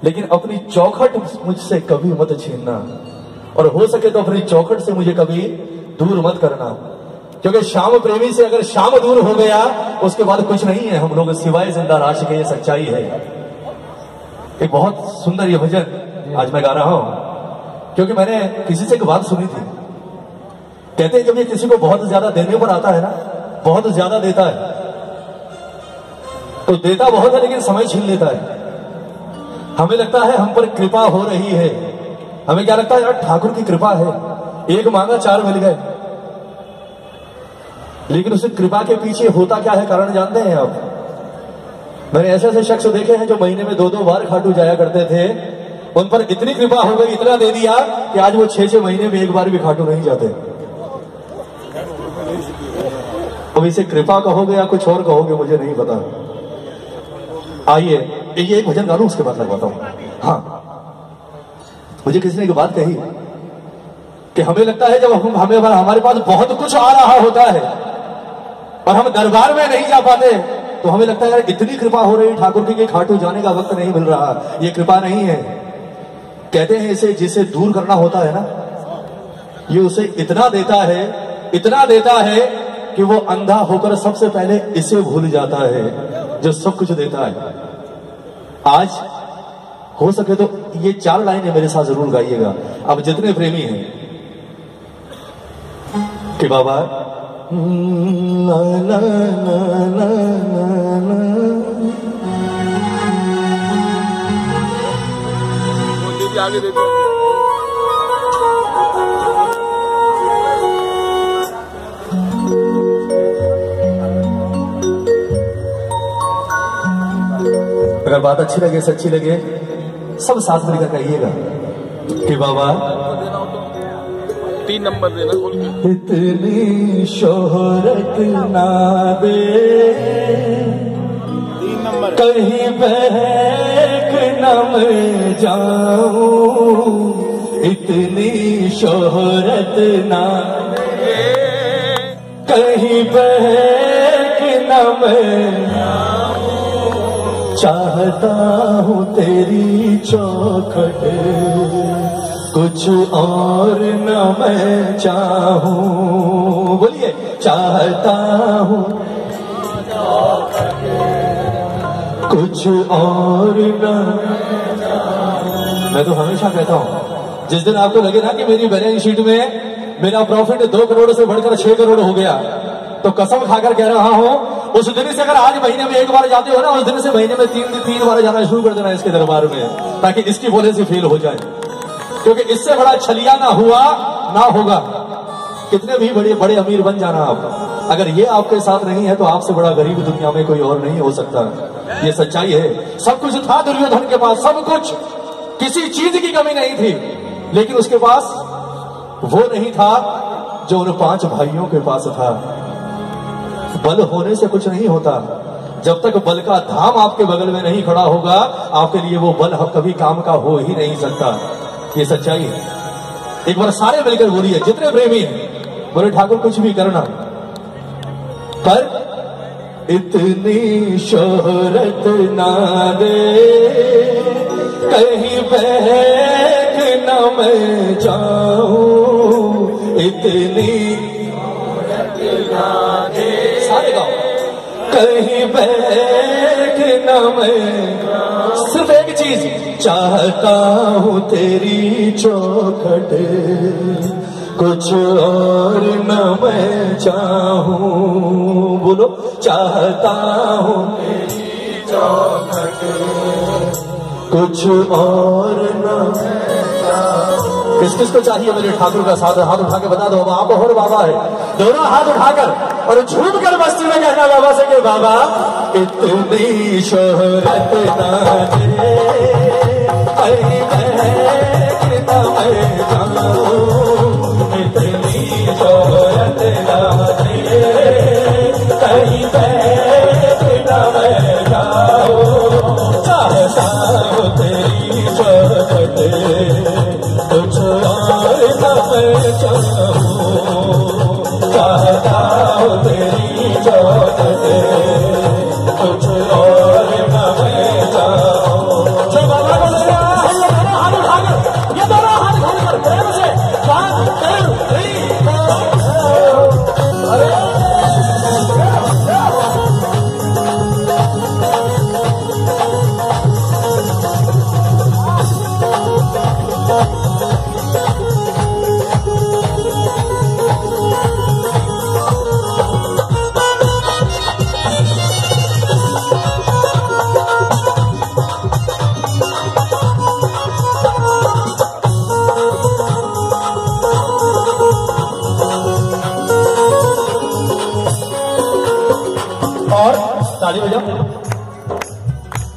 लेकिन अपनी चौखट मुझसे कभी मत छीनना, और हो सके तो अपनी चौखट से मुझे कभी दूर मत करना, क्योंकि श्याम प्रेमी से अगर श्याम दूर हो गया उसके बाद कुछ नहीं है हम लोग सिवाय जिंदा राश के। ये सच्चाई है। एक बहुत सुंदर ये भजन आज मैं गा रहा हूं, क्योंकि मैंने किसी से एक बात सुनी थी। कहते हैं जब ये किसी को बहुत ज्यादा देने पर आता है ना, बहुत ज्यादा देता है, तो देता बहुत है लेकिन समय छीन लेता है। हमें लगता है हम पर कृपा हो रही है, हमें क्या लगता है यार ठाकुर की कृपा है, एक मांगा चार मिल गए। लेकिन उस कृपा के पीछे होता क्या है कारण जानते हैं आप? मैंने ऐसे ऐसे शख्स देखे हैं जो महीने में 2-2 बार खाटू जाया करते थे, उन पर इतनी कृपा हो गई, इतना दे दिया कि आज वो 6-6 महीने में एक बार भी खाटू नहीं जाते। अब इसे कृपा कहोगे या कुछ और कहोगे मुझे नहीं पता। आइए ये एक भजन गा लूं उसके बाद लगवाता हूं। हाँ, मुझे किसी ने एक बात कही कि हमें लगता है जब हमारे पास बहुत कुछ आ रहा होता है और हम दरबार में नहीं जा पाते तो हमें लगता है यार इतनी कृपा हो रही ठाकुर की कि खाटू जाने का वक्त नहीं मिल रहा। ये कृपा नहीं है। कहते हैं इसे जिसे दूर करना होता है ना, ये उसे इतना देता है, इतना देता है कि वो अंधा होकर सबसे पहले इसे भूल जाता है जो सब कुछ देता है। आज हो सके तो ये 4 लाइनें मेरे साथ जरूर गाइएगा अब जितने प्रेमी हैं कि बाबा ना ना ना ना ना आगे देखो। अगर बात अच्छी लगे, सच्ची लगे, सब साथ मिलकर कहिएगा कि बाबा 3 नंबर देना खोल के। इतनी शोहरत ना दे 3 नंबर कहीं बहक न मैं जाऊं, इतनी शोहरत ना दे कहीं बहक न मैं चाहता हूँ तेरी चौखट, कुछ और न मैं चाहूं। बोलिए चाहता हूँ कुछ और न। मैं तो हमेशा कहता हूँ जिस दिन आपको लगे ना कि मेरी बैलेंस शीट में मेरा प्रॉफिट 2 करोड़ से बढ़कर 6 करोड़ हो गया, तो कसम खाकर कह रहा हूं उस दिन से अगर आज महीने में 1 बार जाते हो ना, उस दिन से महीने में 3 बार जाना शुरू कर देना इसके दरबार में, ताकि इसकी पॉलिसी फेल हो जाए। क्योंकि इससे बड़ा छलिया ना हुआ ना होगा। कितने भी बड़े बड़े अमीर बन जाना आप, अगर ये आपके साथ नहीं है तो आपसे बड़ा गरीब दुनिया में कोई और नहीं हो सकता। ये सच्चाई है। सब कुछ था दुर्योधन के पास, सब कुछ, किसी चीज की कमी नहीं थी, लेकिन उसके पास वो नहीं था जो उन 5 भाइयों के पास था। बल होने से कुछ नहीं होता, जब तक बल का धाम आपके बगल में नहीं खड़ा होगा आपके लिए वो बल कभी काम का हो ही नहीं सकता। ये सच्चाई है। एक बार सारे मिलकर बोलिए, जितने प्रेमी हैं, बोले ठाकुर कुछ भी करना, पर इतनी शोहरत ना दे कहीं बहक न मैं जाऊं, इतनी सारे गाँव कहीं बैठ न मैं, सिर्फ एक चीज चाहता हूँ तेरी चौखट, कुछ और न मैं चाहूं। बोलो चाहता हूँ तेरी चौखट, कुछ और न मैं चाहूं। किस किस को चाहिए मेरे ठाकुर का साथ? हाथ उठा के बता दो। आप और बाबा है, दोनों हाथ उठाकर और झूम कर मस्ती में कहना बाबा से कि बाबा इतनी शोहरत ना दे कहीं बहक न मैं जाऊं, इतनी शोहरत ना दे कहीं बहक न मैं जाऊं, चाहता हूँ तेरी चौखट, कुछ और न मैं चाहूं, चाहता हूँ तेरी चौखट, कुछ और न मैं चाहूं।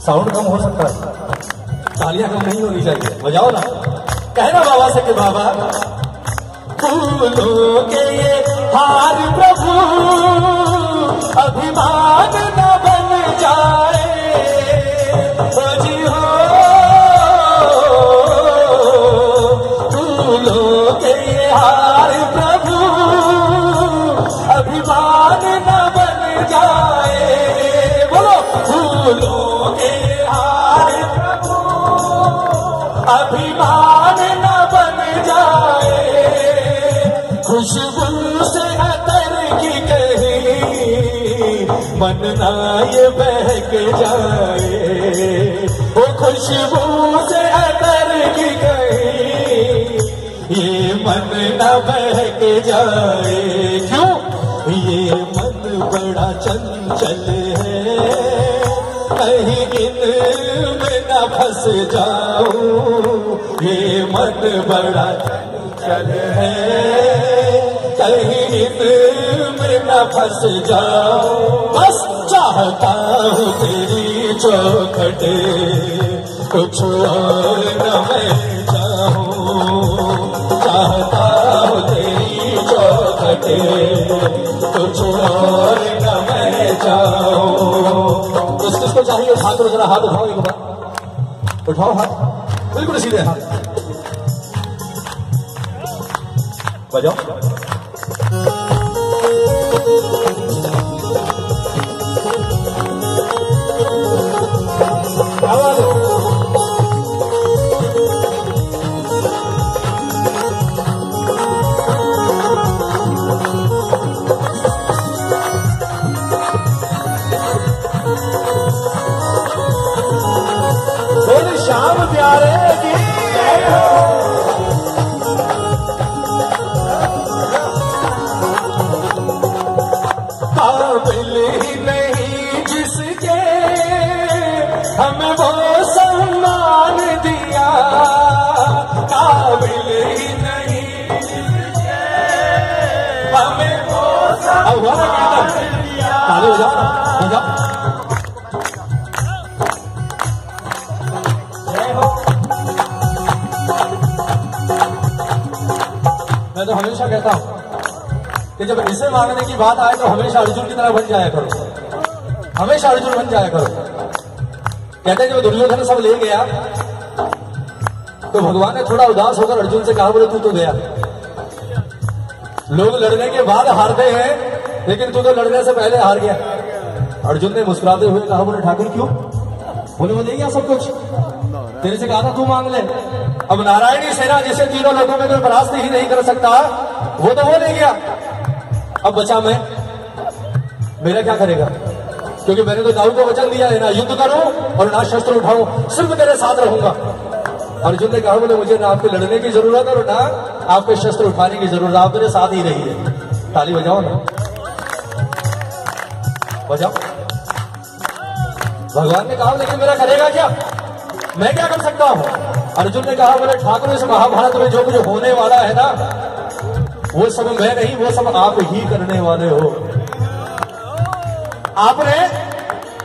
साउंड कम हो सकता है, तालियां कम नहीं होनी चाहिए, बजाओ ना। कहना बाबा से कि बाबा फूलों के ये हार प्रभु अभिमान न बन जाए, जी हो फूलों के ये हार प्रभु अभिमान न बन जाए। बोलो फूलों के हार प्रभु अभिमान न बन जाए, खुशबू से अतर की कहीं मन ना ये बहक जाए, वो खुशबू से अतर की कहीं ये मन ना बहक जाए। क्यों? ये मन बड़ा चंचल है, कहीं इनमें न फंस जाऊं, ये मन बड़ा चंचल है, कहीं इनमें न फंस जाऊं। बस चाहता हूँ तेरी चौखट, कुछ और न मैं चाहूं, चाहता हूँ तेरी चौखट, कुछ और न मैं चाहूं। किसको चाहिए हाथ में, जरा हाथ उठाओ एक बार, उठाओ हाथ बिल्कुल सीधे हाथ, बजाओ। श्याम प्यारे की काबिल ही नहीं जिसके हमें वो सम्मान दिया, काबिल ही नहीं जिसके हमें वो सम्मान दिया। ताली बजाओ। मैं तो हमेशा कहता हूं कि जब इसे मांगने की बात आए तो हमेशा अर्जुन की तरह बन जाया करो, हमेशा अर्जुन बन जाया करो। कहते हैं जब दुर्योधन सब ले गया तो भगवान ने थोड़ा उदास होकर अर्जुन से कहा, बोले तू तो गया, लोग लड़ने के बाद हारते हैं लेकिन तू तो लड़ने से पहले हार गया। अर्जुन ने मुस्कुराते हुए कहा, बोले ठाकुर क्यों? बोले वो दे गया सब कुछ, तेरे से कहा था तू मांग ले। अब नारायणी सेना जिसे तीनों लोगों में कोई परास्त ही नहीं कर सकता, वो तो वो ले गया, अब बचा मैं, मेरा क्या करेगा? क्योंकि मैंने तो दाऊ को वचन दिया है, ना युद्ध करूं और ना शस्त्र उठाऊं, सिर्फ तेरे साथ रहूंगा। अर्जुन ने कहा, बोले मुझे ना आपके लड़ने की जरूरत है और ना आपके शस्त्र उठाने की जरूरत, आप मेरे साथ ही रहिए। ताली बजाओ ना, बजाओ। भगवान ने कहा, लेकिन मेरा करेगा क्या, मैं क्या कर सकता हूं? अर्जुन ने कहा, बोले ठाकुर इस महाभारत में जो कुछ होने वाला है ना, वो सब मैं नहीं, वो सब आप ही करने वाले हो। आपने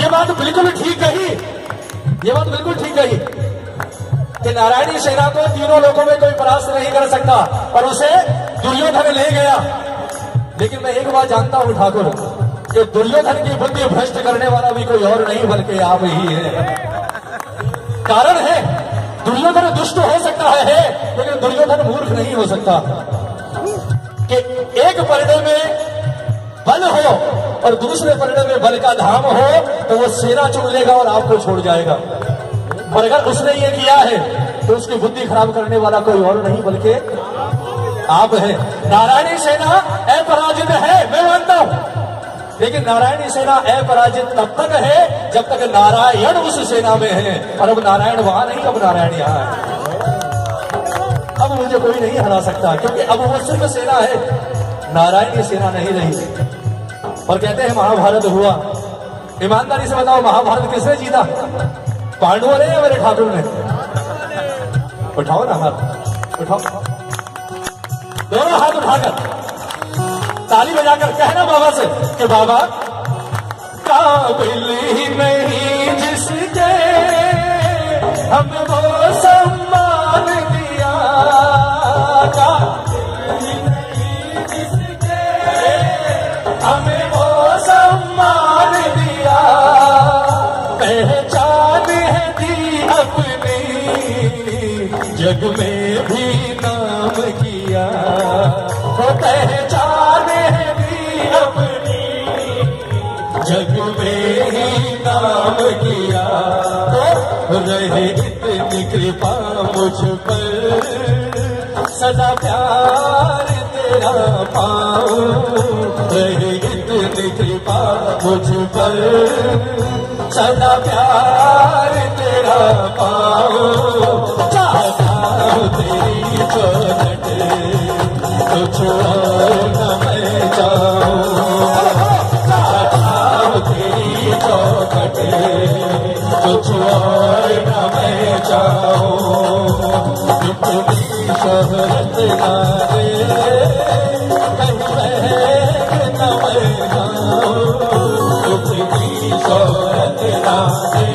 ये बात बिल्कुल ठीक कही, ये बात बिल्कुल ठीक कही कि नारायणी सेना को तीनों लोगों में कोई परास्त नहीं कर सकता, और उसे दुर्योधन ले गया। लेकिन मैं एक बात जानता हूं ठाकुर, कि दुर्योधन की बुद्धि भ्रष्ट करने वाला भी कोई और नहीं बल्कि आप ही है। कारण है, दुर्योधन दुष्ट हो सकता है लेकिन दुर्योधन मूर्ख नहीं हो सकता। कि एक परड़े में बल हो और दूसरे परड़े में बल का धाम हो तो वो सेना चुन लेगा और आपको छोड़ जाएगा। और अगर उसने ये किया है तो उसकी बुद्धि खराब करने वाला कोई और नहीं बल्कि आप है। नारायणी सेना अपराजित है, मैं मानता हूं, लेकिन नारायणी सेना अपराजित तब तक है जब तक नारायण उस सेना में है। और अब नारायण वहां नहीं, अब नारायण यहां है। अब मुझे कोई नहीं हरा सकता, क्योंकि अब वो सिर्फ सेना है, नारायणी सेना नहीं रही। और कहते हैं महाभारत हुआ, ईमानदारी से बताओ महाभारत किसने जीता? पांडवों ने या मेरे ठाकुर ने? उठाओ ना हाथ, उठाओ, दोनों हाथ उठाकर ताली बजाकर कहना बाबा से कि बाबा काबिल ही नहीं जिसके हमें वो सम्मान दिया का, हमें वो सम्मान दिया, पहचान है दी अपनी, जग में भी नाम किया, वो पहचान है दी अपनी, जग में ही नाम किया। रहे इतनी कृपा मुझ पर, सदा प्यार तेरा पाऊं, रहे इतनी कृपा मुझ पर, सदा प्यार तेरा पाऊं, चाहता हूँ तेरी चौखट, कुछ और न मैं चाहूं, चाहता हूँ तेरी चौखट, कुछ और न मैं चाहूं, इतनी शोहरत ना दे कहीं महक न मैं जाऊं, इतनी शोहरत ना दे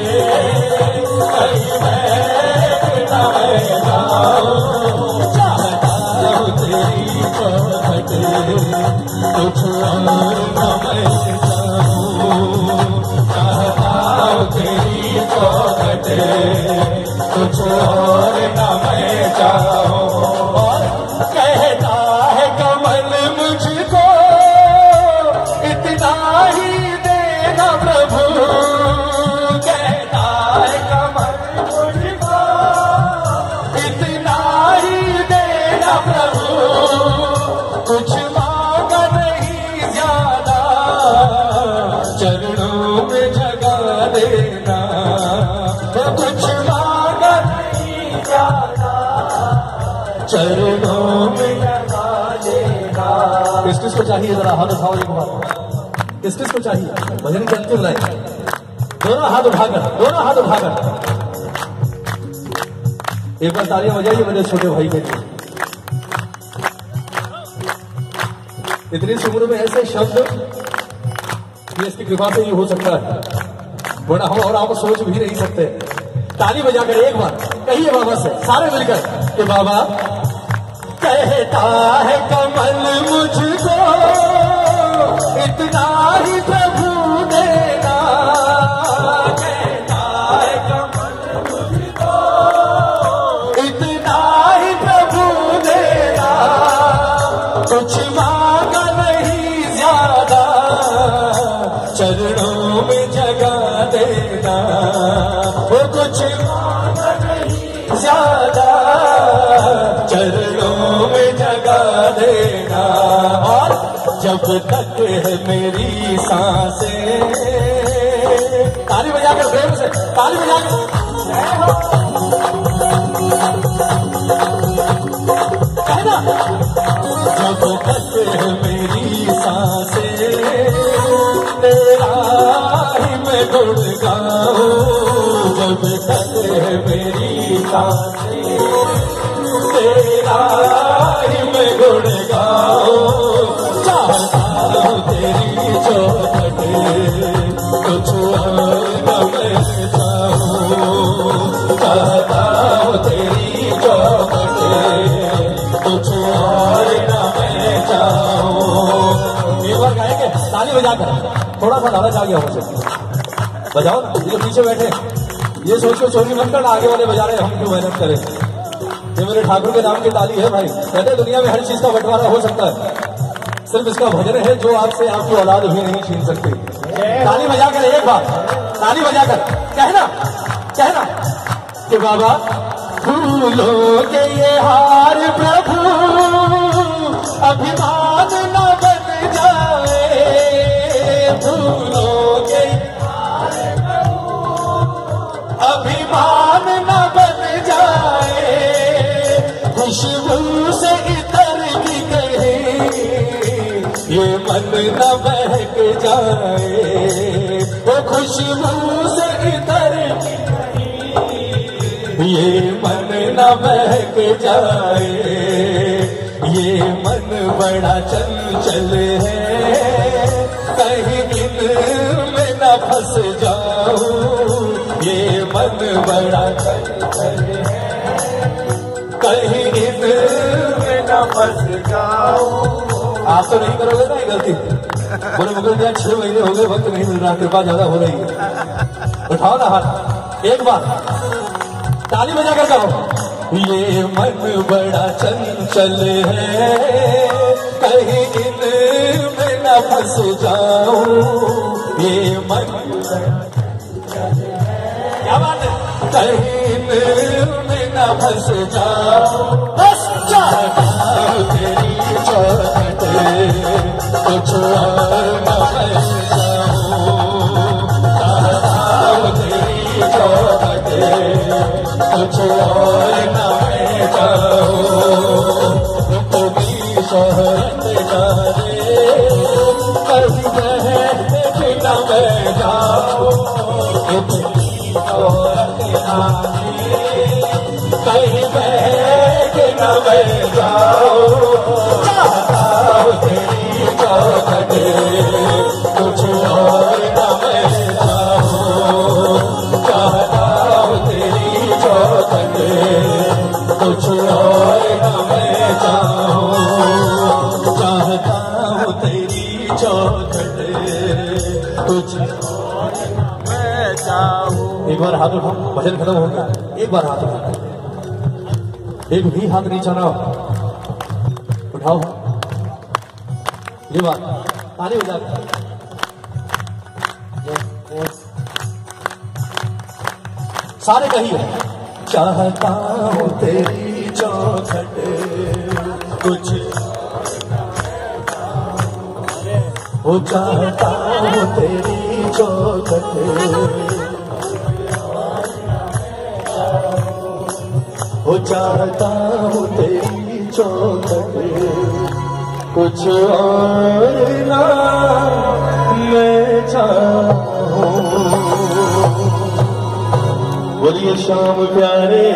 कहीं महक न मैं जाऊं, चाहता हूँ तेरी चौखट, कुछ और न मैं चाहूं, चाहता हूँ तेरी चौखट, कुछ और न मैं चाहूं। और कहता है कमल मुझको इतना ही देना प्रभु, कहता है कमल मुझको इतना ही देना प्रभु, कुछ मांगा नहीं ज्यादा, चरणों में जगा देना, कुछ मांगा नहीं ज्यादा, चरणों में लगा देना। किस किस को चाहिए जरा हाथ उठाओ एक बार, किस किस को चाहिए भजन की अंतिम लाइन, दोनों हाथ उठाकर, दोनों हाथ उठाकर एक बार तालियां बजाइए मेरे छोटे भाई के लिए। इतनी सी उम्र में ऐसे शब्द ये इसकी कृपा से ही हो सकता है, वरना हम और आप सोच भी नहीं सकते। ताली बजाकर एक बार कहिए बाबा से सारे मिलकर कि बाबा कहता है कमल मुझको इतना ही प्रभु देना, कहता है कमल मुझको इतना ही प्रभु देना, कुछ मांगा नहीं ज्यादा, चरणों में जगा देना, वो कुछ मांगा नहीं ज्यादा, चरणों में जगा देना। और जब तक है मेरी सांसें, ताली बजाकर प्रेम से ताली बजाकर, कहना जब तक है मेरी सांसें, तेरा ही मैं गुण गाऊं, जब तक है मेरी सांसें, तेरा ही मैं गुण गाऊं, चाहता हूँ तेरी चौखट, कुछ और न मैं चाहूं, चाहता हूँ तेरी चौखट, कुछ और न मैं चाहूं। एक बार गाएंगे ताली बजाकर, थोड़ा सा लालच आ गया मुझे, बजाओ ना, ये पीछे बैठे ये सोच के चोरी मत करना, आगे वाले बजा रहे हम क्यों मेहनत करें, ये मेरे ठाकुर के नाम की ताली है भाई। कहते दुनिया में हर चीज का बंटवारा हो सकता है, सिर्फ इसका भजन है जो आपसे आपकी औलाद भी नहीं छीन सकती। ताली बजाकर एक बार, ताली बजाकर कहना, कहना कि बाबा फूलों के ये हार प्रभु अभिमान न बन जाए, फूलों के हार प्रभु अभिमान न बन जाए, खुशबू से इतर की कहे ये मन न बहक जाए, वो खुशबू से इतर की कहे ये मन न बहक जाए, ये मन बड़ा चंचल है, कहीं इनमें न फंस जाऊं, ये मन मन बड़ा चंचल है, कहीं इनमें न फंस जाओ। आप तो नहीं करोगे ना ये गलती? बोले मगर क्या 6 महीने हो गए, वक्त नहीं मिल रहा, कृपा ज्यादा हो रही है। उठाओ ना हाथ, एक बार ताली बजा कर कहो, ये मन बड़ा चंचल है, कहीं इनमें न फंस जाओ। ये मन क्या बात है, कहीं इनमें न फंस जाओ। बस चाहता तेरी चौखट, कुछ और न बन जाऊं। चाहता तेरी चौखट, कुछ और न बन जाऊं। तुम्ही शोहरत जाने, कभी बहते न मैं जाऊं। तुम्ही शोहरत जाने, कहीं बहते न मैं जाऊं। चाहता तेरी चौखट, कुछ और न मैं जाऊं। चाहता तेरी चौखट, कुछ और न मैं जाऊं। चाहता हूँ तेरी चौखट, कुछ और न मैं जाऊं। एक बार हाथ उठाओ, भजन खत्म हो गया। एक बार हाथ उठाओ, एक भी हाथ नीचा ना उठाओ। ये बात ताली बजा के सारे कहिए, चाहता हूँ तेरी चौखट, कुछ हो। चाहता हूँ तेरी चौखट, हो। चाहता हूँ तेरी चौखट, कुछ और ना मैं चाहूं। बोलिए श्याम प्यारे